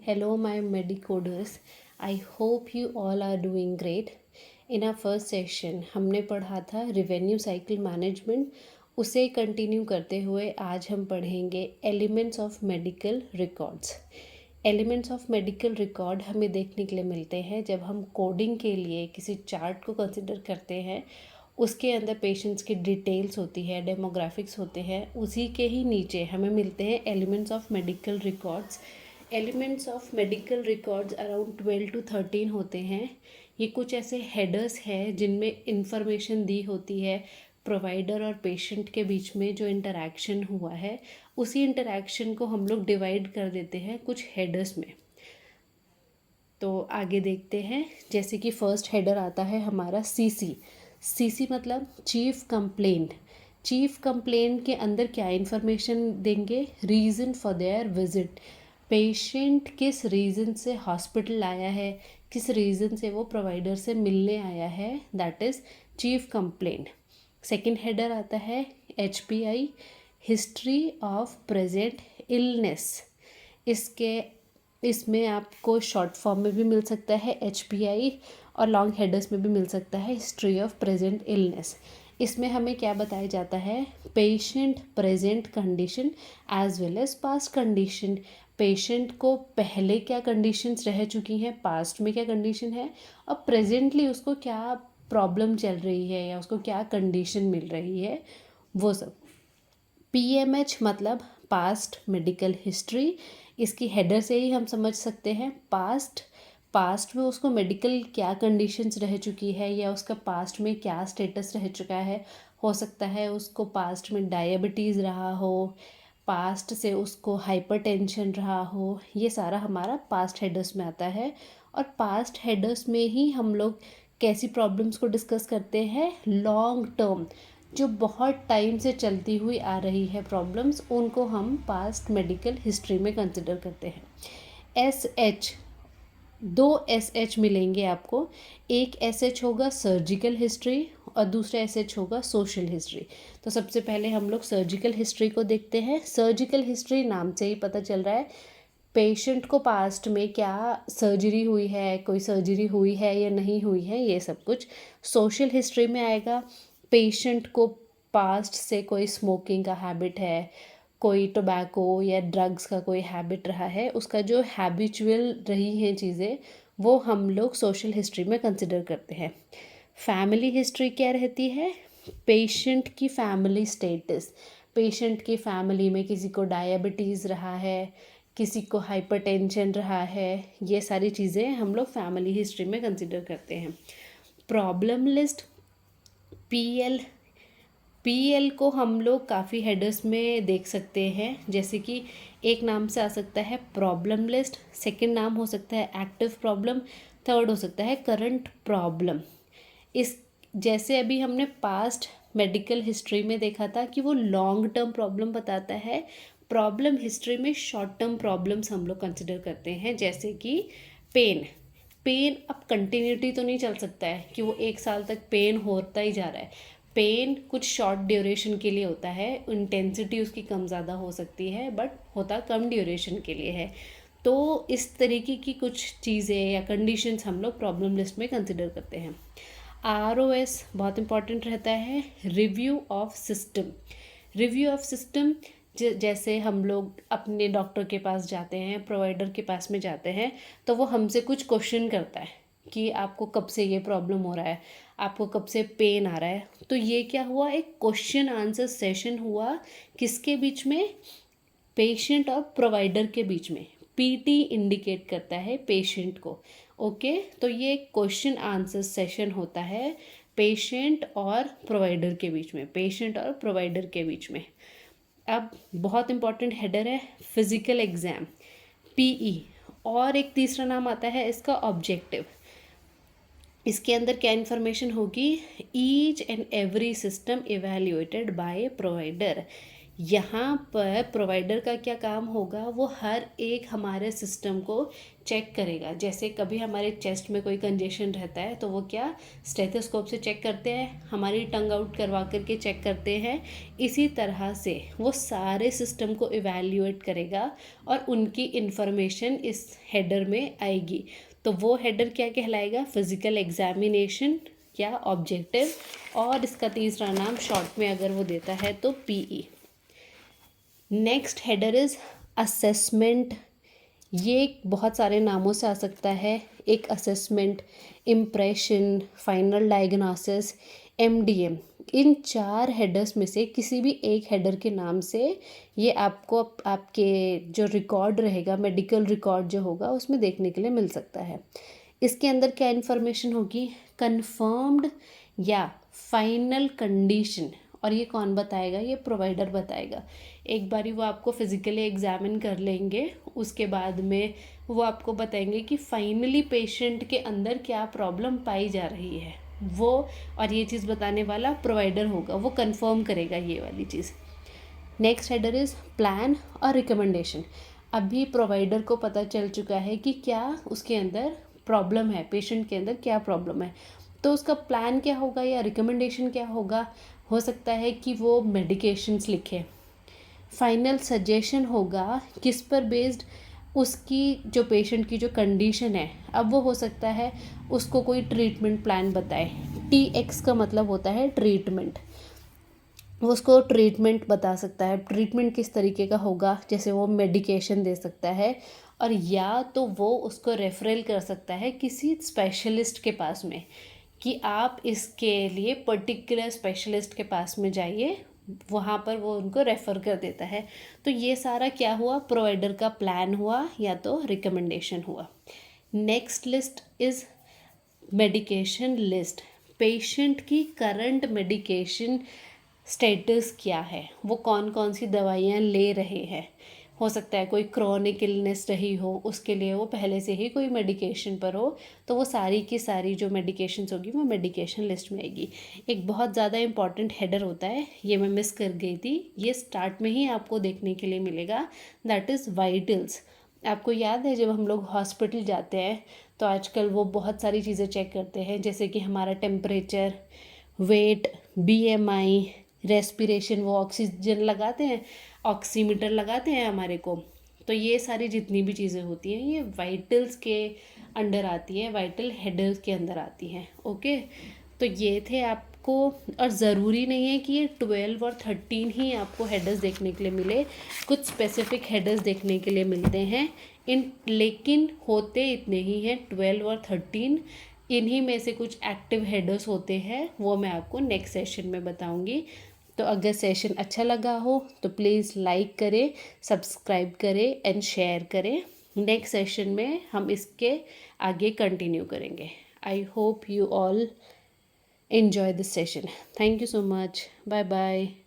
Hello, my Medicoders. I hope you all are doing great. In our first session हमने पढ़ा था revenue cycle management. उसे continue करते हुए आज हम पढ़ेंगे elements of medical records. Elements of medical record हमें देखने के लिए मिलते हैं जब हम कोडिंग के लिए किसी चार्ट को कंसिडर करते हैं. उसके अंदर पेशेंट्स की डिटेल्स होती है, डेमोग्राफिक्स होते हैं. उसी के ही नीचे हमें मिलते हैं elements of medical records. Elements of medical records around 12 to 13 होते हैं. ये कुछ ऐसे हेडर्स हैं जिनमें इंफॉर्मेशन दी होती है प्रोवाइडर और पेशेंट के बीच में जो इंटरेक्शन हुआ है. उसी इंटरेक्शन को हम लोग डिवाइड कर देते हैं कुछ हेडर्स में. तो आगे देखते हैं. जैसे कि फर्स्ट हेडर आता है हमारा सीसी. सीसी मतलब चीफ कंप्लेंट. चीफ कंप्लेंट के अंदर क्या इन्फॉर्मेशन देंगे? Reason for their visit. Patient किस रीज़न से हॉस्पिटल आया है, किस रीज़न से वो प्रोवाइडर से मिलने आया है, that is chief complaint. Second header आता है HPI, history of present illness. इसमें आपको शॉर्ट फॉर्म में भी मिल सकता है HPI और लॉन्ग हेडर्स में भी मिल सकता है हिस्ट्री ऑफ प्रेजेंट इलनेस. इसमें हमें क्या बताया जाता है? Patient present condition as well as past condition. Patient को पहले क्या कंडीशंस रह चुकी हैं, पास्ट में क्या कंडीशन है और प्रेजेंटली उसको क्या प्रॉब्लम चल रही है या उसको क्या कंडीशन मिल रही है, वो सब. PMH मतलब पास्ट मेडिकल हिस्ट्री. इसकी हेडर से ही हम समझ सकते हैं पास्ट में उसको मेडिकल क्या कंडीशंस रह चुकी है या उसका पास्ट में क्या स्टेटस रह चुका है. हो सकता है उसको पास्ट में डायबिटीज़ रहा हो, पास्ट से उसको हाइपरटेंशन रहा हो. ये सारा हमारा पास्ट हेडर्स में आता है. और पास्ट हेडर्स में ही हम लोग कैसी प्रॉब्लम्स को डिस्कस करते हैं? लॉन्ग टर्म, जो बहुत टाइम से चलती हुई आ रही है प्रॉब्लम्स, उनको हम पास्ट मेडिकल हिस्ट्री में कंसिडर करते हैं. SH, 2 SH मिलेंगे आपको. एक SH होगा सर्जिकल हिस्ट्री और दूसरा SH होगा सोशल हिस्ट्री. तो सबसे पहले हम लोग सर्जिकल हिस्ट्री को देखते हैं. सर्जिकल हिस्ट्री नाम से ही पता चल रहा है पेशेंट को पास्ट में क्या सर्जरी हुई है, कोई सर्जरी हुई है या नहीं हुई है, ये सब कुछ. सोशल हिस्ट्री में आएगा पेशेंट को पास्ट से कोई स्मोकिंग का हैबिट है, कोई टोबैको या ड्रग्स का कोई हैबिट रहा है, उसका जो हैबिचुअल रही हैं चीज़ें, वो हम लोग सोशल हिस्ट्री में कंसिडर करते हैं. फैमिली हिस्ट्री क्या रहती है? पेशेंट की फैमिली स्टेटस. पेशेंट की फैमिली में किसी को डायबिटीज़ रहा है, किसी को हाइपरटेंशन रहा है, ये सारी चीज़ें हम लोग फैमिली हिस्ट्री में कंसिडर करते हैं. Problem list. PL को हम लोग काफ़ी हेडर्स में देख सकते हैं. जैसे कि एक नाम से आ सकता है प्रॉब्लम लिस्ट, सेकंड नाम हो सकता है एक्टिव प्रॉब्लम, थर्ड हो सकता है करंट प्रॉब्लम. इस जैसे अभी हमने पास्ट मेडिकल हिस्ट्री में देखा था कि वो लॉन्ग टर्म प्रॉब्लम बताता है, प्रॉब्लम हिस्ट्री में शॉर्ट टर्म प्रॉब्लम्स हम लोग कंसिडर करते हैं. जैसे कि पेन अब कंटिन्यूटी तो नहीं चल सकता है कि वो 1 साल तक पेन होता ही जा रहा है. पेन कुछ शॉर्ट ड्यूरेशन के लिए होता है, इंटेंसिटी उसकी कम ज़्यादा हो सकती है बट होता कम ड्यूरेशन के लिए है. तो इस तरीके की कुछ चीज़ें या कंडीशंस हम लोग प्रॉब्लम लिस्ट में कंसिडर करते हैं. ROS बहुत इंपॉर्टेंट रहता है. Review of system. Review of system जैसे हम लोग अपने डॉक्टर के पास जाते हैं, प्रोवाइडर के पास में जाते हैं, तो वो हमसे कुछ क्वेश्चन करता है कि आपको कब से ये प्रॉब्लम हो रहा है, आपको कब से पेन आ रहा है. तो ये क्या हुआ? एक क्वेश्चन आंसर सेशन हुआ. किसके बीच में? पेशेंट और प्रोवाइडर के बीच में. PT इंडिकेट करता है पेशेंट को. ओके, तो ये क्वेश्चन आंसर सेशन होता है पेशेंट और प्रोवाइडर के बीच में, पेशेंट और प्रोवाइडर के बीच में. अब बहुत इंपॉर्टेंट हेडर है फिजिकल एग्ज़ाम, PE. और एक तीसरा नाम आता है इसका ऑब्जेक्टिव. इसके अंदर क्या इन्फॉर्मेशन होगी? Each and every system evaluated by provider. यहाँ पर प्रोवाइडर का क्या काम होगा, वो हर एक हमारे सिस्टम को चेक करेगा। जैसे कभी हमारे चेस्ट में कोई कंजेशन रहता है तो वो क्या स्टेथोस्कोप से चेक करते हैं, हमारी टंग आउट करवा करके चेक करते हैं। इसी तरह से वो सारे सिस्टम को इवैल्यूएट करेगा और उनकी इन्फॉर्मेशन इस हेडर में आएगी। तो वो हेडर क्या कहलाएगा, फिजिकल एग्जामिनेशन या ऑब्जेक्टिव, और इसका तीसरा नाम शॉर्ट में अगर वो देता है तो PE. Next header is assessment. ये बहुत सारे नामों से आ सकता है। एक assessment, impression, final diagnosis, MDM. इन 4 हेडर्स में से किसी भी एक हेडर के नाम से ये आपको आपके जो रिकॉर्ड रहेगा, मेडिकल रिकॉर्ड जो होगा, उसमें देखने के लिए मिल सकता है। इसके अंदर क्या इन्फॉर्मेशन होगी, कंफर्म्ड या फाइनल कंडीशन। और ये कौन बताएगा, ये प्रोवाइडर बताएगा। एक बारी वो आपको फिज़िकली एग्जामिन कर लेंगे, उसके बाद में वो आपको बताएंगे कि फाइनली पेशेंट के अंदर क्या प्रॉब्लम पाई जा रही है वो, और ये चीज़ बताने वाला प्रोवाइडर होगा, वो कंफर्म करेगा ये वाली चीज़। नेक्स्ट हेडर इज़ प्लान और रिकमेंडेशन। अभी प्रोवाइडर को पता चल चुका है कि क्या उसके अंदर प्रॉब्लम है, पेशेंट के अंदर क्या प्रॉब्लम है, तो उसका प्लान क्या होगा या रिकमेंडेशन क्या होगा। हो सकता है कि वो मेडिकेशंस लिखे। फाइनल सजेशन होगा किस पर बेस्ड, उसकी जो पेशेंट की जो कंडीशन है, अब वो हो सकता है उसको कोई ट्रीटमेंट प्लान बताए। TX का मतलब होता है ट्रीटमेंट। वो उसको ट्रीटमेंट बता सकता है, ट्रीटमेंट किस तरीके का होगा, जैसे वो मेडिकेशन दे सकता है, और या तो वो उसको रेफरल कर सकता है किसी स्पेशलिस्ट के पास में, कि आप इसके लिए पर्टिकुलर स्पेशलिस्ट के पास में जाइए, वहाँ पर वो उनको रेफ़र कर देता है। तो ये सारा क्या हुआ, प्रोवाइडर का प्लान हुआ या तो रिकमेंडेशन हुआ। Next list is medication list. Patient की करंट मेडिकेशन स्टेटस क्या है, वो कौन कौन सी दवाइयाँ ले रहे हैं। हो सकता है कोई क्रॉनिक इलनेस रही हो, उसके लिए वो पहले से ही कोई मेडिकेशन पर हो, तो वो सारी की सारी जो मेडिकेशंस होगी वो मेडिकेशन लिस्ट में आएगी। एक बहुत ज़्यादा इंपॉर्टेंट हेडर होता है, ये मैं मिस कर गई थी, ये स्टार्ट में ही आपको देखने के लिए मिलेगा, दैट इज़ वाइटल्स। आपको याद है जब हम लोग हॉस्पिटल जाते हैं तो आजकल वो बहुत सारी चीज़ें चेक करते हैं, जैसे कि हमारा टेम्परेचर, वेट, BMI, रेस्पिरेशन, वो ऑक्सीजन लगाते हैं, ऑक्सीमीटर लगाते हैं हमारे को। तो ये सारी जितनी भी चीज़ें होती हैं ये वाइटल्स के अंडर आती है, वाइटल हेडर्स के अंदर आती हैं। ओके, तो ये थे आपको, और ज़रूरी नहीं है कि ये 12 और 13 ही आपको हेडर्स देखने के लिए मिले, कुछ स्पेसिफिक हेडर्स देखने के लिए मिलते हैं लेकिन होते इतने ही हैं 12 और 13। इन्हीं में से कुछ एक्टिव हेडर्स होते हैं, वो मैं आपको नेक्स्ट सेशन में बताऊंगी। तो अगर सेशन अच्छा लगा हो तो प्लीज़ लाइक करें, सब्सक्राइब करें एंड शेयर करें। नेक्स्ट सेशन में हम इसके आगे कंटिन्यू करेंगे। I hope you all enjoy this session. Thank you so much. Bye bye.